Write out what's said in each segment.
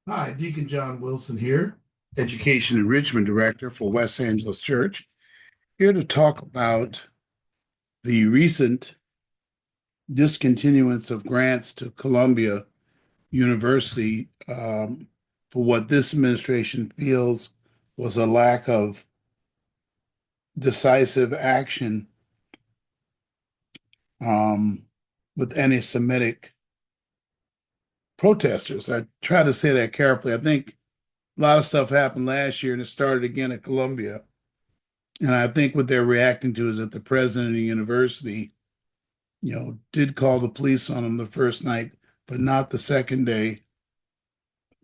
Hi, Deacon John Wilson here, Education Enrichment Director for West Angeles Church, here to talk about the recent discontinuance of grants to Columbia University for what this administration feels was a lack of decisive action um, with anti-Semitic protesters. I try to say that carefully. I think a lot of stuff happened last year and it started again at Columbia. And I think what they're reacting to is that the president of the university, did call the police on them the first night, but not the second day.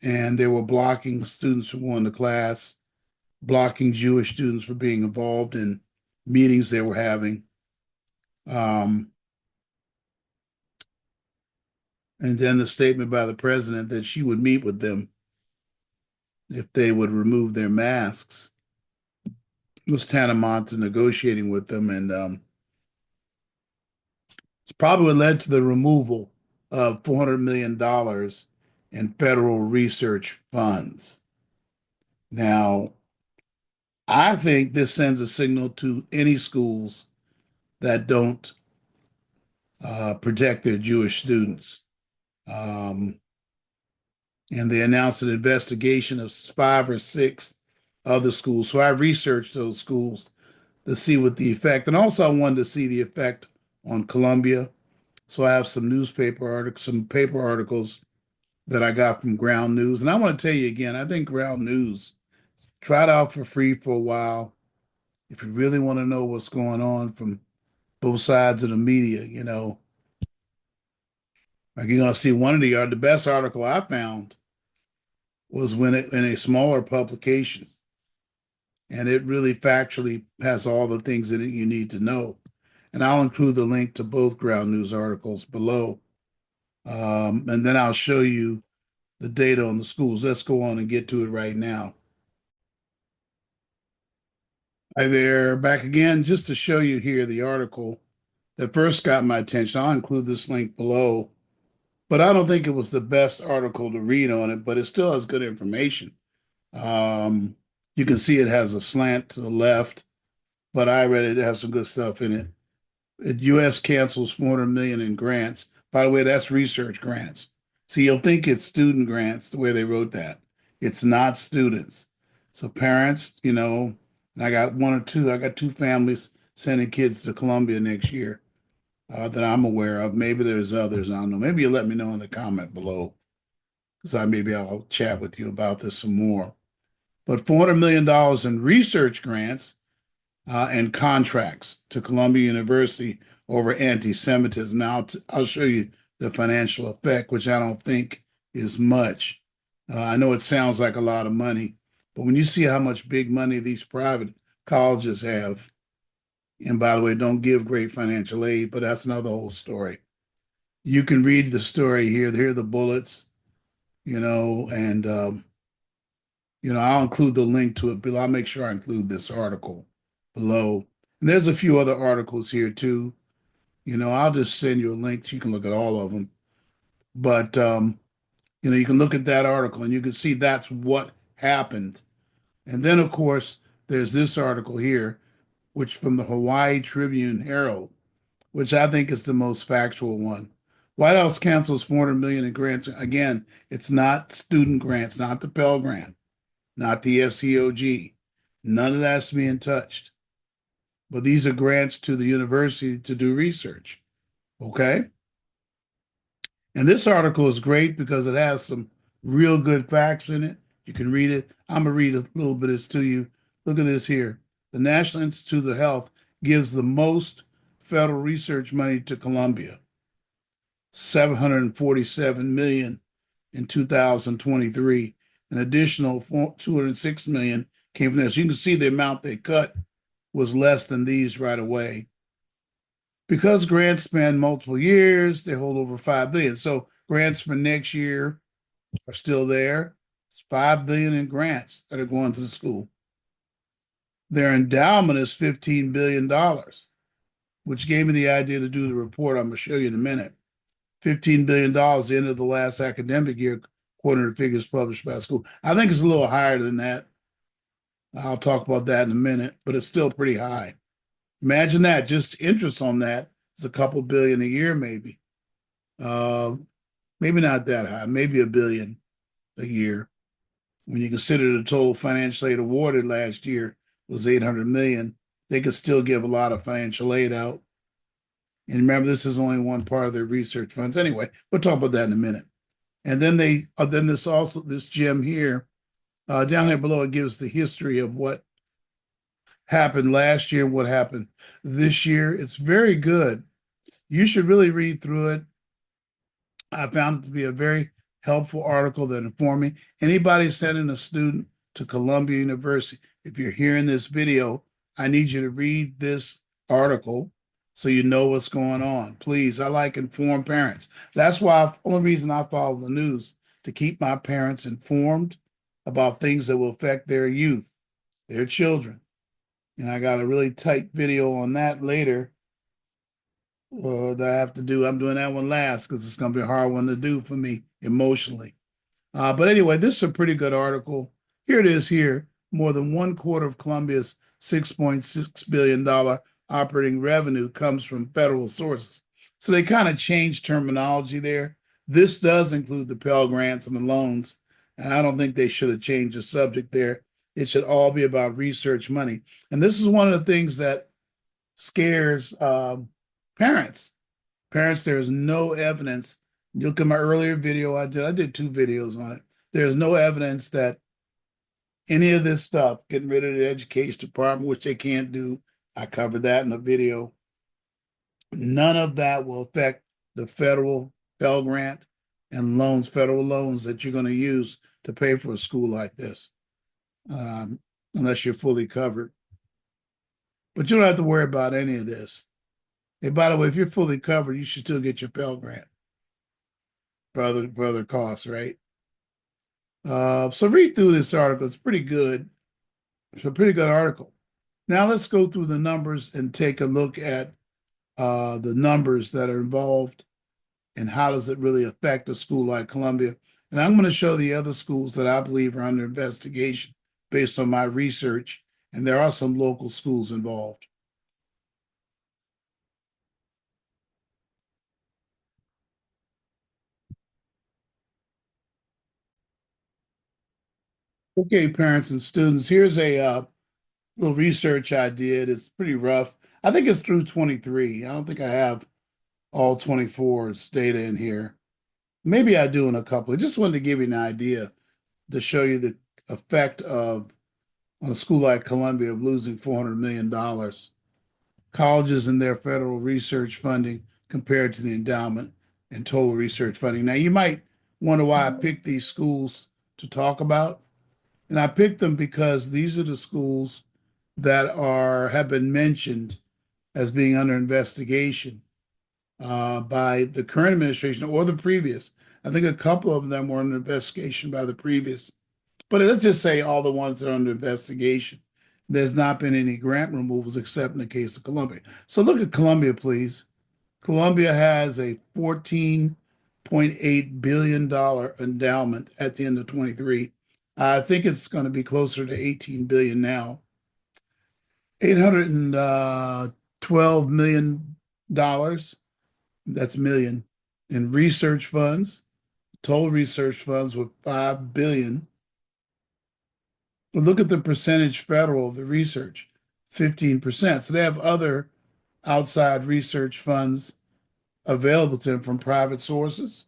And they were blocking students from going to class, blocking Jewish students from being involved in meetings they were having. Um, and then the statement by the president that she would meet with them if they would remove their masks was tantamount to negotiating with them. And it's probably what led to the removal of $400 million in federal research funds. Now, I think this sends a signal to any schools that don't protect their Jewish students. Um, and they announced an investigation of 5 or 6 other schools. So I researched those schools to see what the effect, and also I wanted to see the effect on Columbia. So I have some newspaper articles, some paper articles that I got from Ground News. And I want to tell you again, I think Ground News, try it out for free for a while. If you really want to know what's going on from both sides of the media, like you're going to see one of the best article I found was when it in a smaller publication, and it really factually has all the things in it you need to know. And I'll include the link to both Ground News articles below. And then I'll show you the data on the schools. Let's go on and get to it right now. Hi there, back again, just to show you here the article that first got my attention. I'll include this link below, but I don't think it was the best article to read on it, but it still has good information. Um, you can see it has a slant to the left, but I read it, it has some good stuff in it. U.S. cancels 400 million in grants. By the way, that's research grants. See, you'll think it's student grants the way they wrote that. It's not students. So parents, and I got 2 families sending kids to Columbia next year that I'm aware of. Maybe there's others. I don't know. Maybe you let me know in the comment below because maybe I'll chat with you about this some more. But $400 million in research grants and contracts to Columbia University over anti-Semitism. Now, I'll show you the financial effect, which I don't think is much. I know it sounds like a lot of money, but when you see how much big money these private colleges have, and by the way, don't give great financial aid, but that's another whole story. You can read the story here. Here are the bullets, and I'll include the link to it below. I'll make sure I include this article below. And there's a few other articles here too. I'll just send you a link so you can look at all of them. But you can look at that article and you can see that's what happened. And then of course there's this article here, which from the Hawaii Tribune Herald, which I think is the most factual one. White House cancels 400 million in grants. Again, it's not student grants, not the Pell Grant, not the SEOG. None of that's being touched. But these are grants to the university to do research. Okay. And this article is great because it has some real good facts in it. You can read it. I'm going to read a little bit of this to you. Look at this here. The National Institute of Health gives the most federal research money to Columbia, 747 million in 2023. An additional 206 million came from this. You can see the amount they cut was less than these right away. Because grants span multiple years, they hold over 5 billion. So grants for next year are still there. It's 5 billion in grants that are going to the school. Their endowment is $15 billion, which gave me the idea to do the report I'm going to show you in a minute. $15 billion at the end of the last academic year according to the figures published by school. I think it's a little higher than that. I'll talk about that in a minute, but it's still pretty high. Imagine that, just interest on that is a couple billion a year, maybe. Uh, Maybe not that high, maybe a billion a year. When you consider the total financial aid awarded last year was 800 million, they could still give a lot of financial aid out. And remember, this is only one part of their research funds. Anyway, we'll talk about that in a minute. And then then this gem here, down there below, it gives the history of what happened last year and what happened this year. It's very good. You should really read through it. I found it to be a very helpful article that informed me. Anybody sending a student to Columbia University, if you're hearing this video, I need you to read this article so you know what's going on. Please, I like informed parents. That's why only reason I follow the news, to keep my parents informed about things that will affect their youth, their children. And I got a really tight video on that later that I have to do. I'm doing that one last because it's going to be a hard one to do for me emotionally. But anyway, this is a pretty good article. Here it is here. More than one quarter of Columbia's $6.6 billion operating revenue comes from federal sources. So they kind of changed terminology there. This does include the Pell Grants and the loans. And I don't think they should have changed the subject there. It should all be about research money. And this is one of the things that scares parents. Parents, there is no evidence. You look at my earlier video I did two videos on it. There's no evidence that any of this stuff, getting rid of the education department, which they can't do, I covered that in the video. None of that will affect the federal Pell Grant and loans, federal loans that you're going to use to pay for a school like this, unless you're fully covered. But you don't have to worry about any of this. Hey, by the way, if you're fully covered, you should still get your Pell Grant for other costs, right? So read through this article. It's pretty good. It's a pretty good article. Now let's go through the numbers and take a look at the numbers that are involved and how does it really affect a school like Columbia. And I'm going to show the other schools that I believe are under investigation based on my research. And there are some local schools involved. Okay, parents and students, here's a little research I did. It's pretty rough. I think it's through 23. I don't think I have all 24's data in here. Maybe I do in a couple. I just wanted to give you an idea to show you the effect of on a school like Columbia of losing $400 million. Colleges and their federal research funding compared to the endowment and total research funding. Now, you might wonder why I picked these schools to talk about. And I picked them because these are the schools that have been mentioned as being under investigation by the current administration or the previous. I think a couple of them were under investigation by the previous. But let's just say all the ones that are under investigation. There's not been any grant removals except in the case of Columbia. So look at Columbia, please. Columbia has a $14.8 billion endowment at the end of 23. I think it's going to be closer to 18 billion now. $812 million, that's million, in research funds. Total research funds were 5 billion. But look at the percentage federal of the research, 15%. So they have other outside research funds available to them from private sources.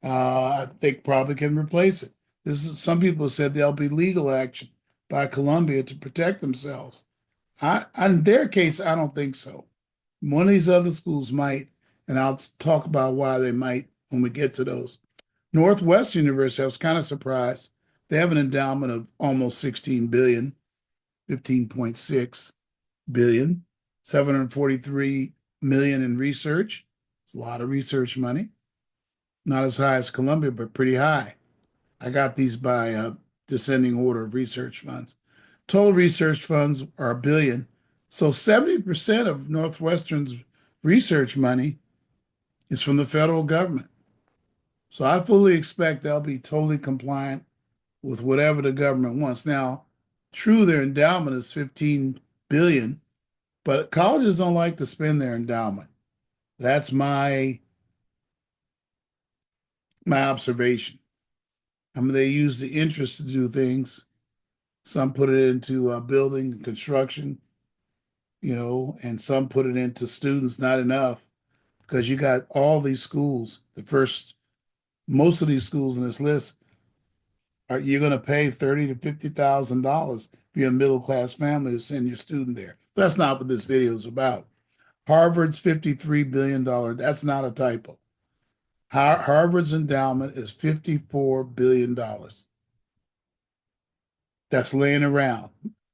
They probably can replace it. Some people said there'll be legal action by Columbia to protect themselves. In their case, I don't think so. One of these other schools might, and I'll talk about why they might when we get to those. Northwestern University, I was kind of surprised. They have an endowment of almost 16 billion, 15.6 billion, 743 million in research. It's a lot of research money. Not as high as Columbia, but pretty high. I got these by descending order of research funds. Total research funds are a billion. So 70% of Northwestern's research money is from the federal government. So I fully expect they'll be totally compliant with whatever the government wants. Now, true, their endowment is 15 billion, but colleges don't like to spend their endowment. That's my observation. I mean, they use the interest to do things. Some put it into building and construction, and some put it into students, not enough because you got all these schools. Most of these schools in this list you're going to pay $30,000 to $50,000 if you're a middle class family to send your student there. But that's not what this video is about. Harvard's $53 billion. That's not a typo. Harvard's endowment is $54 billion. That's laying around.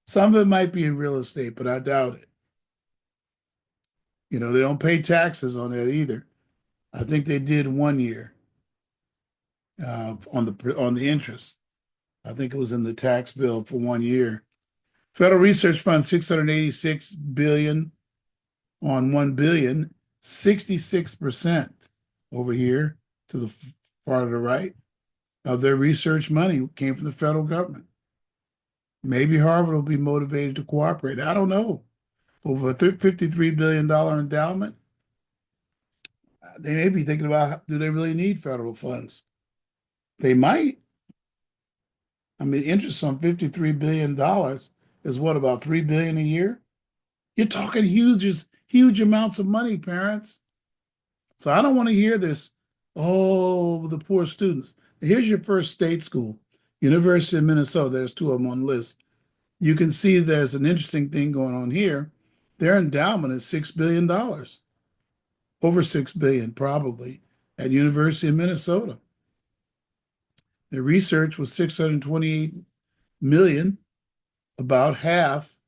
Some of it might be in real estate, but I doubt it. They don't pay taxes on that either. I think they did 1 year on the interest. I think it was in the tax bill for 1 year. Federal Research Fund, 686 billion on 1 billion, 66% over here to the far to the right of their research money came from the federal government. Maybe Harvard will be motivated to cooperate. I don't know. Over a $53 billion endowment, they may be thinking about, do they really need federal funds? They might. I mean, interest on $53 billion is what, about $3 billion a year? You're talking huge amounts of money, parents. So I don't want to hear this, oh, the poor students. Here's your first state school, University of Minnesota. There's two of them on the list. You can see there's an interesting thing going on here. Their endowment is $6 billion, over $6 billion probably, at University of Minnesota. Their research was 628 million, about half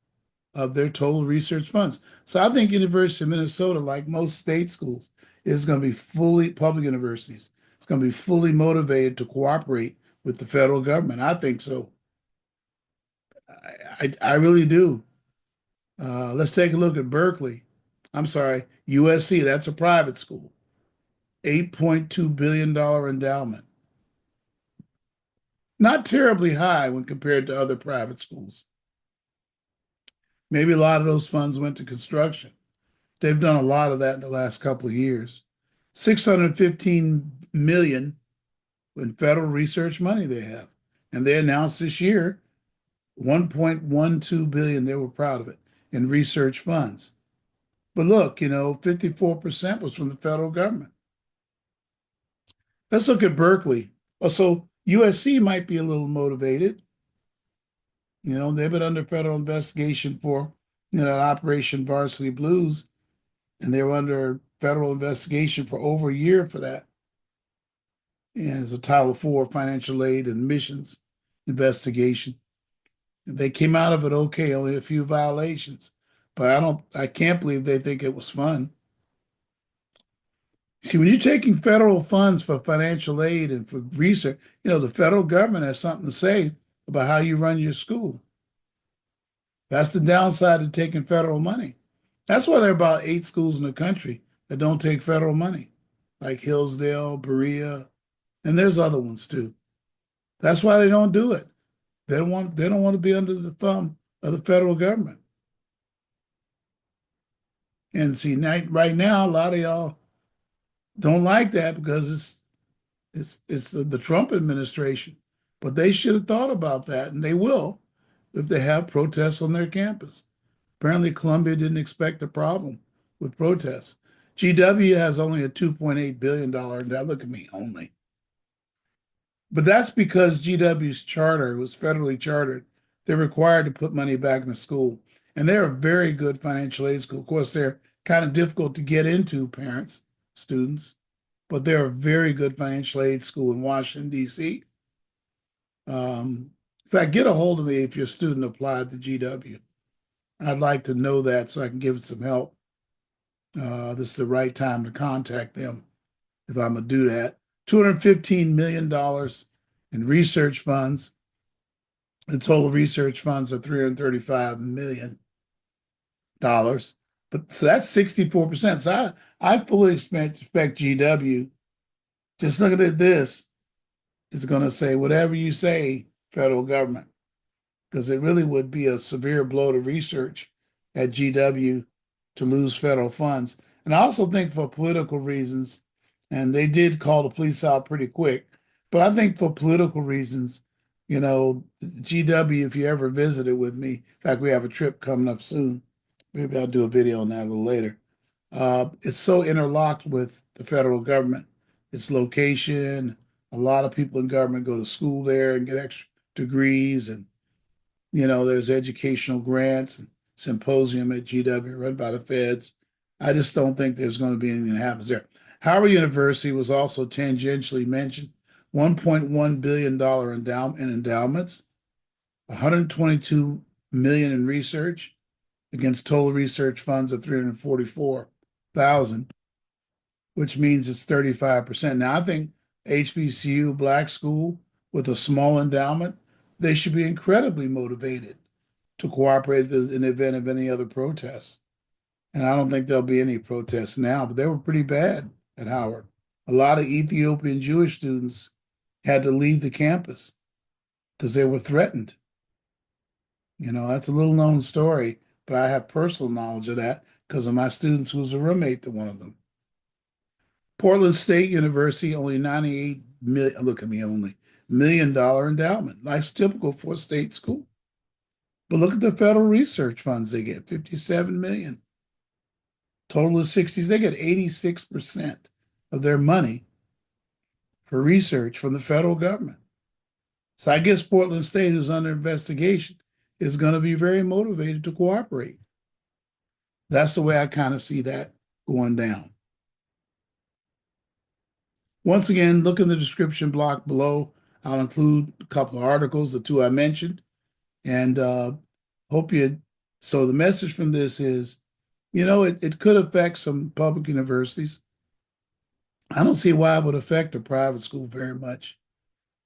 of their total research funds. So I think University of Minnesota, like most state schools, is going to be fully public universities. It's going to be fully motivated to cooperate with the federal government. I think so. I really do. Let's take a look at Berkeley. I'm sorry, USC. That's a private school. $8.2 billion endowment. Not terribly high when compared to other private schools. Maybe a lot of those funds went to construction. They've done a lot of that in the last couple of years. 615 million in federal research money they have. And they announced this year 1.12 billion, they were proud of it, in research funds. But look, 54% was from the federal government. Let's look at Berkeley. So USC might be a little motivated. They've been under federal investigation for, Operation Varsity Blues, and they were under federal investigation for over a year for that. And it's a Title IV financial aid and missions investigation. And they came out of it okay, only a few violations. But I can't believe they think it was fun. See, when you're taking federal funds for financial aid and for research, the federal government has something to say about how you run your school. That's the downside of taking federal money. That's why there are about 8 schools in the country that don't take federal money, like Hillsdale, Berea, and there's other ones too. That's why they don't do it. They don't want to be under the thumb of the federal government. And see, right now, a lot of y'all don't like that because it's the Trump administration. But they should have thought about that, and they will if they have protests on their campus. Apparently, Columbia didn't expect a problem with protests. GW has only a $2.8 billion endowment. Look at me, only. But that's because GW's charter was federally chartered. They're required to put money back in the school. And they're a very good financial aid school. Of course, they're kind of difficult to get into, parents, students, but they're a very good financial aid school in Washington, D.C. In fact, get a hold of me if your student applied to GW. I'd like to know that so I can give it some help. This is the right time to contact them if I'm going to do that. $215 million in research funds. The total research funds are $335 million. But so that's 64%. So I fully expect GW Just looking at this, it's going to say whatever you say, federal government, because it really would be a severe blow to research at GW to lose federal funds. And I also think for political reasons, and they did call the police out pretty quick, but I think for political reasons, GW, if you ever visited with me, in fact, we have a trip coming up soon. Maybe I'll do a video on that a little later. It's so interlocked with the federal government. Its location, a lot of people in government go to school there and get extra degrees, and there's educational grants and symposium at GW run by the feds. I just don't think there's going to be anything that happens there. Howard University was also tangentially mentioned. $1.1 billion endowment in endowments, 122 million in research against total research funds of 344,000, which means it's 35%. Now, I think HBCU, black school with a small endowment, they should be incredibly motivated to cooperate in the event of any other protests. And I don't think there'll be any protests now, but they were pretty bad at Howard. A lot of Ethiopian Jewish students had to leave the campus because they were threatened. That's a little known story, but I have personal knowledge of that because of my students who was a roommate to one of them. Portland State University, only 98 million, look at me, only $1 million endowment. Nice, typical for a state school. But look at the federal research funds they get, 57 million. Total of 60s, they get 86% of their money for research from the federal government. So I guess Portland State, who's under investigation, is going to be very motivated to cooperate. That's the way I kind of see that going down. Once again, look in the description block below. I'll include a couple of articles, the two I mentioned, and hope you. So the message from this is, it could affect some public universities. I don't see why it would affect a private school very much,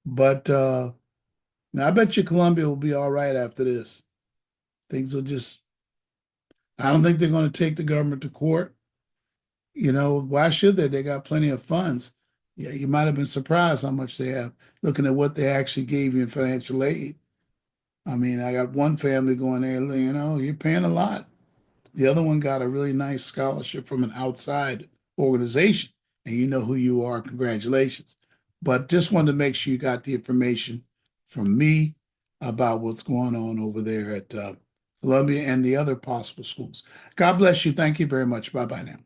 but now I bet you Columbia will be all right after this. Things will just. I don't think they're going to take the government to court. Why should they? They got plenty of funds. Yeah, you might have been surprised how much they have, looking at what they actually gave you in financial aid. I mean, I got one family going there, you're paying a lot. The other one got a really nice scholarship from an outside organization, and you know who you are. Congratulations. But just wanted to make sure you got the information from me about what's going on over there at Columbia and the other possible schools. God bless you. Thank you very much. Bye bye now.